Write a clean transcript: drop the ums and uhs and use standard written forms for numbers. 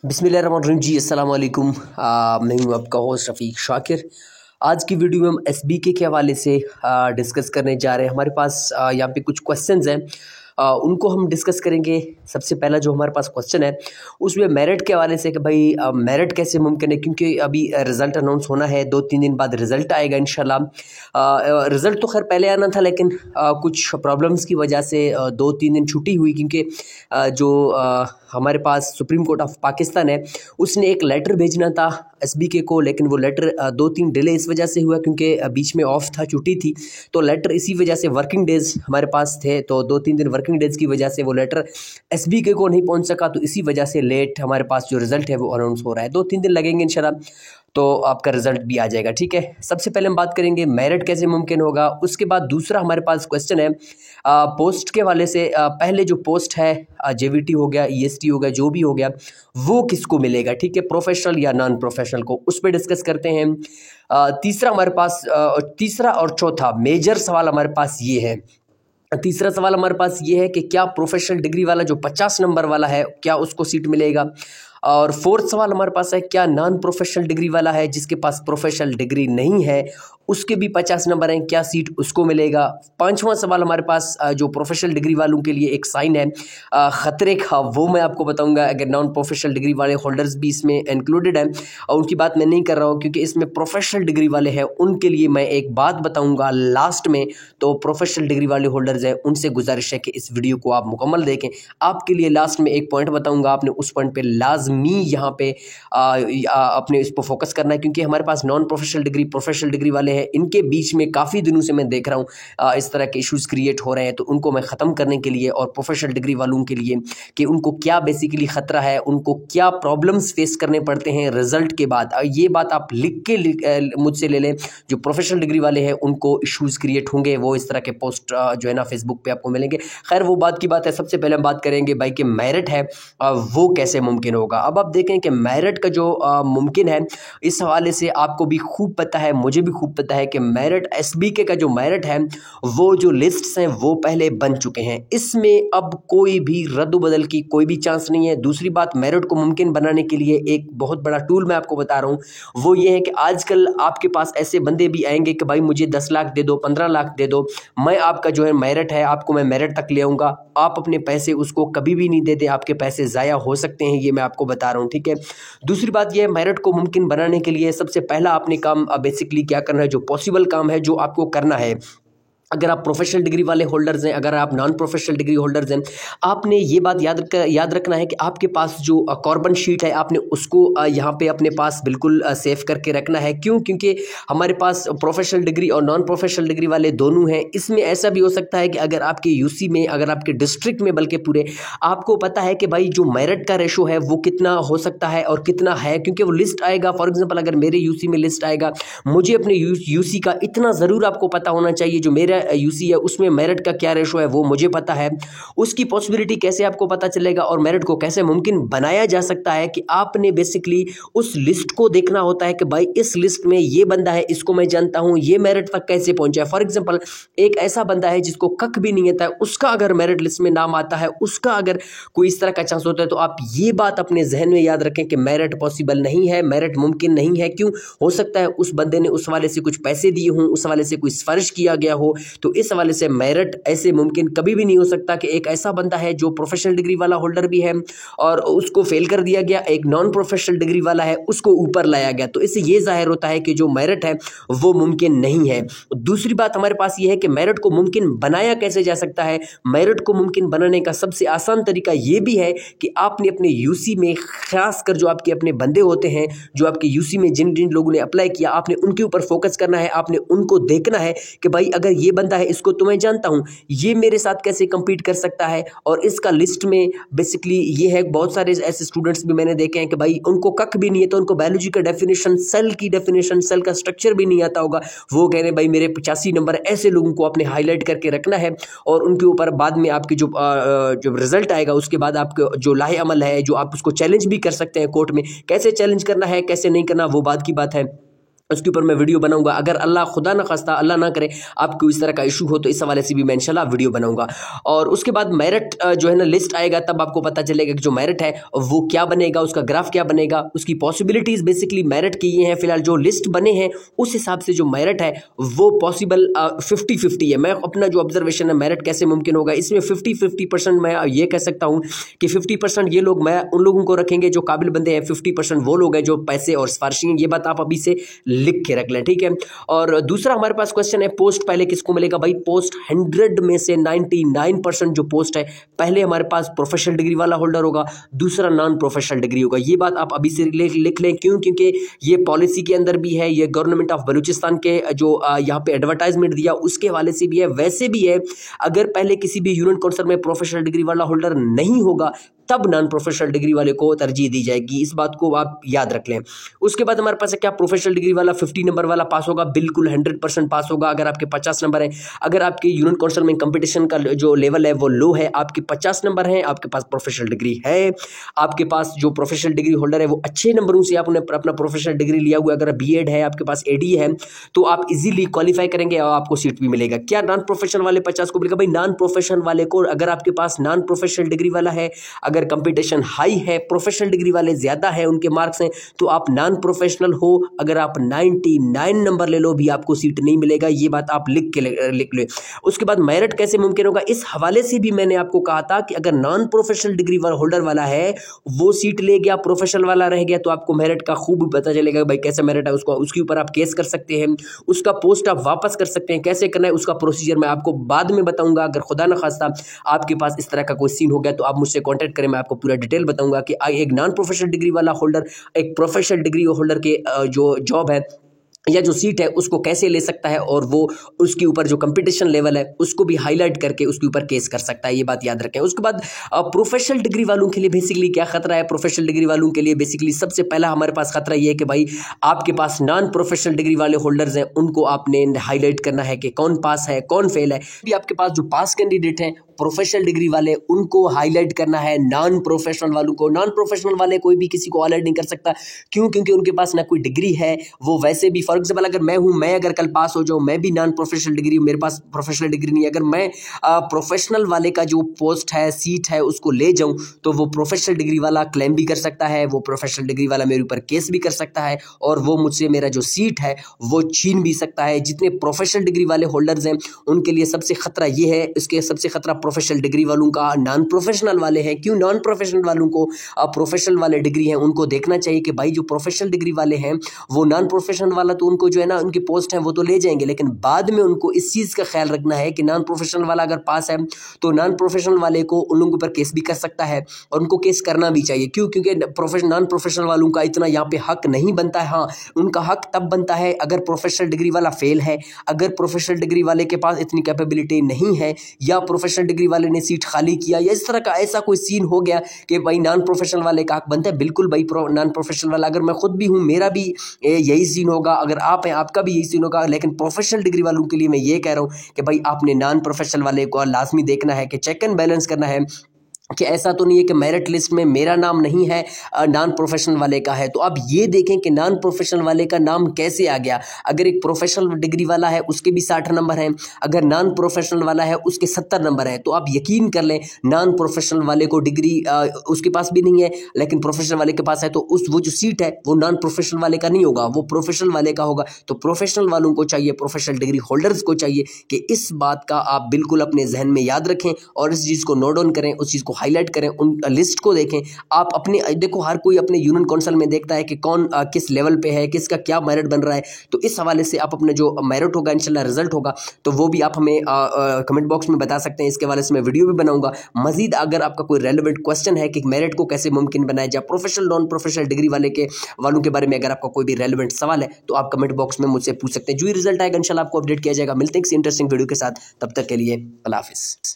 बिस्मिल्लाहिर्रहमानिर्रहीम जी, अस्सलाम वालेकुम। मैं हूँ आपका होस्ट रफ़ीक शाकिर। आज की वीडियो में हम एसबीके के हवाले से डिस्कस करने जा रहे हैं। हमारे पास यहाँ पे कुछ क्वेश्चंस हैं, उनको हम डिस्कस करेंगे। सबसे पहला जो हमारे पास क्वेश्चन है उसमें मेरिट के हवाले से कि भाई मेरिट कैसे मुमकिन है, क्योंकि अभी रिज़ल्ट अनाउंस होना है, 2-3 दिन बाद रिज़ल्ट आएगा इंशाल्लाह। रिज़ल्ट तो खैर पहले आना था, लेकिन कुछ प्रॉब्लम्स की वजह से 2-3 दिन छुट्टी हुई, क्योंकि जो हमारे पास सुप्रीम कोर्ट ऑफ पाकिस्तान है उसने एक लेटर भेजना था एसबीके को, लेकिन वो लेटर 2-3 डिले इस वजह से हुआ क्योंकि बीच में ऑफ था, छुट्टी थी। तो लेटर इसी वजह से वर्किंग डेज़ हमारे पास थे, तो 2-3 दिन वर्किंग डेज़ की वजह से वो लेटर एसबीके को नहीं पहुंच सका। तो इसी वजह से लेट हमारे पास जो रिज़ल्ट है वो अनाउंस हो रहा है। 2-3 दिन लगेंगे इंशाल्लाह, तो आपका रिज़ल्ट भी आ जाएगा। ठीक है, सबसे पहले हम बात करेंगे मेरिट कैसे मुमकिन होगा। उसके बाद दूसरा हमारे पास क्वेश्चन है पोस्ट के वाले से। पहले जो पोस्ट है जेवीटी हो गया, ईएसटी हो गया, जो भी हो गया, वो किसको मिलेगा, ठीक है, प्रोफेशनल या नॉन प्रोफेशनल को, उस पर डिस्कस करते हैं। तीसरा हमारे पास तीसरा और चौथा मेजर सवाल हमारे पास ये है। तीसरा सवाल हमारे पास ये है कि क्या प्रोफेशनल डिग्री वाला जो 50 नंबर वाला है क्या उसको सीट मिलेगा। और फोर्थ सवाल हमारे पास है क्या नॉन प्रोफेशनल डिग्री वाला है जिसके पास प्रोफेशनल डिग्री नहीं है, उसके भी 50 नंबर हैं, क्या सीट उसको मिलेगा। पांचवां सवाल हमारे पास जो प्रोफेशनल डिग्री वालों के लिए एक साइन है ख़तरे का, वो मैं आपको बताऊंगा। अगर नॉन प्रोफेशनल डिग्री वाले होल्डर्स भी इसमें इंक्लूडेड हैं, और उनकी बात मैं नहीं कर रहा हूँ क्योंकि इसमें प्रोफेशनल डिग्री वाले हैं, उनके लिए मैं एक बात बताऊँगा लास्ट में। तो प्रोफेशनल डिग्री वाले होल्डर्स हैं, उनसे गुजारिश है कि इस वीडियो को आप मुकम्मल देखें। आपके लिए लास्ट में एक पॉइंट बताऊँगा, आपने उस पॉइंट पर लाजमी यहाँ पे अपने इस पर फोकस करना है, क्योंकि हमारे पास non professional degree professional degree वाले हैं, इनके बीच में काफ़ी दिनों से मैं देख रहा हूँ इस तरह के इश्यूज़ क्रिएट हो रहे हैं। तो उनको मैं ख़त्म करने के लिए और प्रोफेशनल डिग्री वालों के लिए कि उनको क्या बेसिकली ख़तरा है, उनको क्या प्रॉब्लम्स फेस करने पड़ते हैं रिज़ल्ट के बाद, ये बात आप लिख के मुझसे ले लें। जो प्रोफेशनल डिग्री वाले हैं उनको इश्यूज़ क्रिएट होंगे, वो इस तरह के पोस्ट जो है ना फेसबुक पे आपको मिलेंगे। खैर वो बात की बात है। सबसे पहले हम बात करेंगे भाई कि मेरिट है वो कैसे मुमकिन होगा। अब आप देखें कि मेरिट का जो मुमकिन है, इस हवाले से आपको भी खूब पता है, मुझे भी खूब पता है कि मेरिट एसबीके का जो मेरिट है वो जो लिस्ट्स हैं वो पहले बन चुके हैं, इसमें अब कोई भी रद्द-बदल की कोई भी चांस नहीं है। दूसरी बात, मेरिट को मुमकिन बनाने के लिए एक बहुत बड़ा टूल मैं आपको बता रहा हूँ, वो ये है कि आजकल आपके पास ऐसे बंदे भी आएंगे कि भाई मुझे 10 लाख दे दो, 15 लाख दे दो, मैं आपका जो है मेरिट है आपको मैं मेरिट तक ले आऊँगा। आप अपने पैसे उसको कभी भी नहीं देते, आपके पैसे ज़ाया हो सकते हैं, ये मैं आपको बता रहा हूँ। ठीक है, दूसरी बात यह है, मेरिट को मुमकिन बनाने के लिए सबसे पहला आपने काम बेसिकली क्या करना है, जो पॉसिबल काम है जो आपको करना है। अगर आप प्रोफेशनल डिग्री वाले होल्डर्स हैं, अगर आप नॉन प्रोफेशनल डिग्री होल्डर्स हैं, आपने ये बात याद रखना है कि आपके पास जो कार्बन शीट है आपने उसको यहाँ पे अपने पास बिल्कुल सेव करके रखना है। क्यों? क्योंकि हमारे पास प्रोफेशनल डिग्री और नॉन प्रोफेशनल डिग्री वाले दोनों हैं। इसमें ऐसा भी हो सकता है कि अगर आपके यूसी में, अगर आपके डिस्ट्रिक्ट में, बल्कि पूरे आपको पता है कि भाई जो मेरिट का रेशो है वो कितना हो सकता है और कितना है, क्योंकि वो लिस्ट आएगा। फॉर एग्जाम्पल अगर मेरे यूसी में लिस्ट आएगा, मुझे अपने यूसी का इतना ज़रूर आपको पता होना चाहिए, जो मेरा यूसी है उसमें मेरिट का क्या रेशो है वो मुझे पता है। उसकी पॉसिबिलिटी कैसे आपको पता चलेगा और मेरिट को कैसे मुमकिन बनाया जा सकता है कि आपने बेसिकली उस लिस्ट को देखना होता है कि भाई इस लिस्ट में ये बंदा है, इसको मैं जानता हूँ, ये मेरिट तक कैसे पहुंचा है। फॉर एग्जांपल एक ऐसा बंदा है जिसको कख भी नहीं आता है, उसका अगर मेरिट लिस्ट में नाम आता है, उसका अगर कोई इस तरह का चांस होता है, तो आप ये बात अपने जहन में याद रखें कि मेरिट पॉसिबल नहीं है, मेरिट मुमकिन नहीं है। क्यों? हो सकता है उस बंदे ने उस वाले से कुछ पैसे दिए हों, उस वाले से कोई सिफारिश किया गया हो, तो इस हवाले से मेरिट ऐसे मुमकिन कभी भी नहीं हो सकता कि एक ऐसा बंदा है जो प्रोफेशनल डिग्री वाला होल्डर भी है और उसको फेल कर दिया गया, एक नॉन प्रोफेशनल डिग्री वाला है उसको ऊपर लाया गया, तो इससे ये जाहिर होता है कि जो मेरिट है वो मुमकिन नहीं है। दूसरी बात हमारे पास ये है कि मेरिट को मुमकिन बनाया कैसे जा सकता है। मेरिट को मुमकिन बनाने का सबसे आसान तरीका ये भी है कि आपने अपने यूसी में, खासकर जो आपके अपने बंदे होते हैं, जो आपके यूसी में जिन जिन लोगों ने अप्लाई किया, आपने उनके ऊपर फोकस करना है। आपने उनको देखना है कि भाई अगर ये बंदा है, इसको तो मैं जानता हूँ, ये मेरे साथ कैसे compete कर सकता है। और इसका लिस्ट में बेसिकली ये है, बहुत सारे ऐसे स्टूडेंट्स भी मैंने देखे हैं कि भाई उनको कख भी नहीं है, तो उनको बायोलॉजी का डेफिनेशन, सेल की डेफिनेशन, सेल का स्ट्रक्चर भी नहीं आता होगा। वो कह रहे हैं भाई मेरे 85 नंबर, ऐसे लोगों को आपने हाईलाइट करके रखना है और उनके ऊपर बाद में आपकी जो रिजल्ट आएगा उसके बाद आपके जो लाहे अमल है, जो आप उसको चैलेंज भी कर सकते हैं कोर्ट में। कैसे चैलेंज करना है, कैसे नहीं करना, वो बात की बात है। उसके ऊपर मैं वीडियो बनाऊंगा। अगर अल्लाह खुदा ना खास्ता अल्लाह ना करे आपको इस तरह का इशू हो तो इस हवाले से भी मैं इंशाल्लाह वीडियो बनाऊंगा। और उसके बाद मेरिट जो है ना लिस्ट आएगा तब आपको पता चलेगा कि जो मेरिट है वो क्या बनेगा, उसका ग्राफ क्या बनेगा, उसकी पॉसिबिलिटीज़ बेसिकली मेरिट की ये हैं। फिलहाल जो लिस्ट बने हैं उस हिसाब से जो मेरिट है वो पॉसिबल 50-50 है। मैं अपना जो ऑब्जर्वेशन है मेरिट कैसे मुमकिन होगा इसमें 50-50% मैं ये कह सकता हूँ कि 50% ये लोग मैं उन लोगों को रखेंगे जो काबिल बंदे हैं, 50% वो लोग हैं जो पैसे और सिफारिशी हैं। ये बात आप अभी से लिख के रख लें, ठीक है। और दूसरा हमारे पास क्वेश्चन है पोस्ट पहले किसको मिलेगा। भाई पोस्ट 100 में से 99% जो पोस्ट है पहले हमारे पास प्रोफेशनल डिग्री वाला होल्डर होगा, दूसरा नॉन प्रोफेशनल डिग्री होगा। ये बात आप अभी से लिख लें। क्यों? क्योंकि ये पॉलिसी के अंदर भी है, ये गवर्नमेंट ऑफ बलूचिस्तान के जो यहाँ पे एडवर्टाइजमेंट दिया उसके हवाले से भी है, वैसे भी है। अगर पहले किसी भी यूनियन काउंसिल में प्रोफेशनल डिग्री वाला होल्डर नहीं होगा तब नॉन प्रोफेशनल डिग्री वाले को तरजीह दी जाएगी। इस बात को आप याद रख लें। उसके बाद हमारे पास है क्या प्रोफेशनल डिग्री वाला 50 नंबर वाला पास होगा, बिल्कुल 100% पास होगा। अगर आपके 50 नंबर है, अगर आपके यूनियन काउंसिल में कंपटीशन का जो लेवल है वो लो है, आपके 50 नंबर हैं, आपके पास प्रोफेशनल डिग्री है, आपके पास जो प्रोफेशनल डिग्री होल्डर है वो अच्छे नंबरों से आपने अपना प्रोफेशनल डिग्री लिया हुआ है, अगर बीएड है, आपके पास एडी है, तो आप इजीली क्वालिफाई करेंगे और आपको सीट भी मिलेगा। क्या नॉन प्रोफेशनल वाले 50 को मिलेगा? भाई नॉन प्रोफेशनल वाले को, अगर आपके पास नॉन प्रोफेशनल डिग्री वाला है, अगर कंपटीशन हाई है, प्रोफेशनल डिग्री वाले ज्यादा है, उनके मार्क्स हैं, तो आप नॉन प्रोफेशनल हो, अगर आप 99 नंबर ले लो भी आपको सीट नहीं मिलेगा। ये बात आप लिख ले। उसके बाद मेरिट कैसे मुमकिन होगा, इस हवाले से भी मैंने आपको कहा था कि अगर नॉन प्रोफेशनल डिग्री होल्डर वाला है वो सीट ले गया, प्रोफेशनल वाला रह गया, तो आपको मेरिट का खूब पता चलेगा भाई कैसे मेरिट है, उसके ऊपर आप केस कर सकते हैं, उसका पोस्ट आप वापस कर सकते हैं। कैसे करना है उसका प्रोसीजर मैं आपको बाद में बताऊंगा। अगर खुदा न खास्ता आपके पास इस तरह का कोई सीन हो गया तो आप मुझसे कॉन्टैक्ट करें, मैं आपको पूरा डिटेल बताऊंगा कि एक नॉन प्रोफेशनल डिग्री वाला होल्डर एक प्रोफेशनल डिग्री होल्डर के जो जॉब है या जो सीट है उसको कैसे ले सकता है, और वो उसके ऊपर जो कंपटीशन लेवल है उसको भी हाईलाइट करके उसके ऊपर केस कर सकता है। ये बात याद रखें। उसके बाद प्रोफेशनल डिग्री वालों के लिए बेसिकली क्या खतरा है? प्रोफेशनल डिग्री वालों के लिए बेसिकली सबसे पहला हमारे पास खतरा ये है कि भाई आपके पास नॉन प्रोफेशनल डिग्री वाले होल्डर्स हैं, उनको आपने हाईलाइट करना है कि कौन पास है कौन फेल है। भी आपके पास जो पास कैंडिडेट हैं प्रोफेशनल डिग्री वाले उनको हाईलाइट करना है, नॉन प्रोफेशनल वालों को। नॉन प्रोफेशनल वाले कोई भी किसी को हाईलाइट नहीं कर सकता। क्यों? क्योंकि उनके पास ना कोई डिग्री है, वो वैसे भी फॉर एग्जाम्पल अगर मैं हूं, मैं अगर कल पास हो जाऊं, मैं भी नॉन प्रोफेशनल डिग्री, मेरे पास प्रोफेशनल डिग्री नहीं है, अगर मैं प्रोफेशनल वाले का जो पोस्ट है सीट है उसको ले जाऊं तो वो प्रोफेशनल डिग्री वाला क्लेम भी कर सकता है, वो प्रोफेशनल डिग्री वाला मेरे ऊपर केस भी कर सकता है, और वो मुझसे मेरा जो सीट है वो छीन भी सकता है। जितने प्रोफेशनल डिग्री वाले होल्डर्स हैं उनके लिए सबसे खतरा ये है, इसके सबसे खतरा प्रोफेशनल डिग्री वालों का नॉन प्रोफेशनल वाले हैं। क्यों? नॉन प्रोफेशनल वालों को प्रोफेशनल वाले डिग्री हैं उनको देखना चाहिए कि भाई जो प्रोफेशनल डिग्री वाले हैं वो नॉन प्रोफेशनल वाला तो उनको जो है ना उनकी पोस्ट है वो तो ले जाएंगे, लेकिन बाद में उनको इस चीज़ का ख्याल रखना है कि नॉन प्रोफेशनल वाला अगर पास है तो नॉन प्रोफेशनल वाले को उन लोगों पर केस भी कर सकता है, और उनको केस करना भी चाहिए। क्यों? क्योंकि नॉन प्रोफेशनल वालों का इतना यहाँ पे हक नहीं बनता है। हाँ, उनका हक तब बनता है अगर प्रोफेशनल डिग्री वाला फेल है, अगर प्रोफेशनल डिग्री वाले के पास इतनी कैपेबिलिटी नहीं है, या प्रोफेशनल डिग्री वाले ने सीट खाली किया, या इस तरह का ऐसा कोई सीन हो गया कि भाई नॉन प्रोफेशनल वाले का हक बनता है। बिल्कुल भाई नॉन प्रोफेशनल वाला, अगर मैं खुद भी हूँ मेरा भी यही सीन होगा, अगर आप हैं आपका भी यही सीन होगा, लेकिन प्रोफेशनल डिग्री वालों के लिए मैं ये कह रहा हूँ कि भाई आपने नॉन प्रोफेशनल वाले को लाजमी देखना है कि चेक एंड बैलेंस करना है कि ऐसा तो नहीं है कि मेरिट लिस्ट में मेरा नाम नहीं है, नॉन प्रोफेशनल वाले का है। तो आप ये देखें कि नॉन प्रोफेशनल वाले का नाम कैसे आ गया। अगर एक प्रोफेशनल डिग्री वाला है उसके भी 60 नंबर हैं, अगर नॉन प्रोफेशनल वाला है उसके 70 नंबर हैं, तो आप यकीन कर लें नॉन प्रोफेशनल वाले को डिग्री उसके पास भी नहीं है लेकिन प्रोफेशनल वाले के पास है, तो वो जो सीट है वो नॉन प्रोफेशनल वाले का नहीं होगा, वो प्रोफेशनल वाले का होगा। तो प्रोफेशनल वालों को चाहिए, प्रोफेशनल डिग्री होल्डर्स को चाहिए कि इस बात का आप बिल्कुल अपने जहन में याद रखें और इस चीज़ को नोट डाउन करें, उस चीज़ को हाईलाइट करें, उन लिस्ट को देखें। आप अपने देखो हर कोई अपने यूनियन काउंसिल में देखता है कि कौन किस लेवल पे है, किसका क्या मेरिट बन रहा है, तो इस हवाले से आप अपने जो मेरिट होगा इंशाल्लाह रिजल्ट होगा तो वो भी आप हमें कमेंट बॉक्स में बता सकते हैं। इसके हवाले से मैं वीडियो भी बनाऊंगा। मजीद अगर आपका कोई रेलेवेंट क्वेश्चन है कि मेरिट को कैसे मुमकिन बनाया जाए, प्रोफेशनल नॉन प्रोफेशनल डिग्री वालों के बारे में अगर आपका कोई भी रेलेवेंट सवाल है तो आप कमेंट बॉक्स में मुझसे पूछ सकते हैं। जो ही रिजल्ट आएगा इंशाल्लाह आपको अपडेट किया जाएगा। मिलते हैं किसी इंटरेस्टिंग वीडियो के साथ, तब तक के लिए अल्लाह हाफिज़।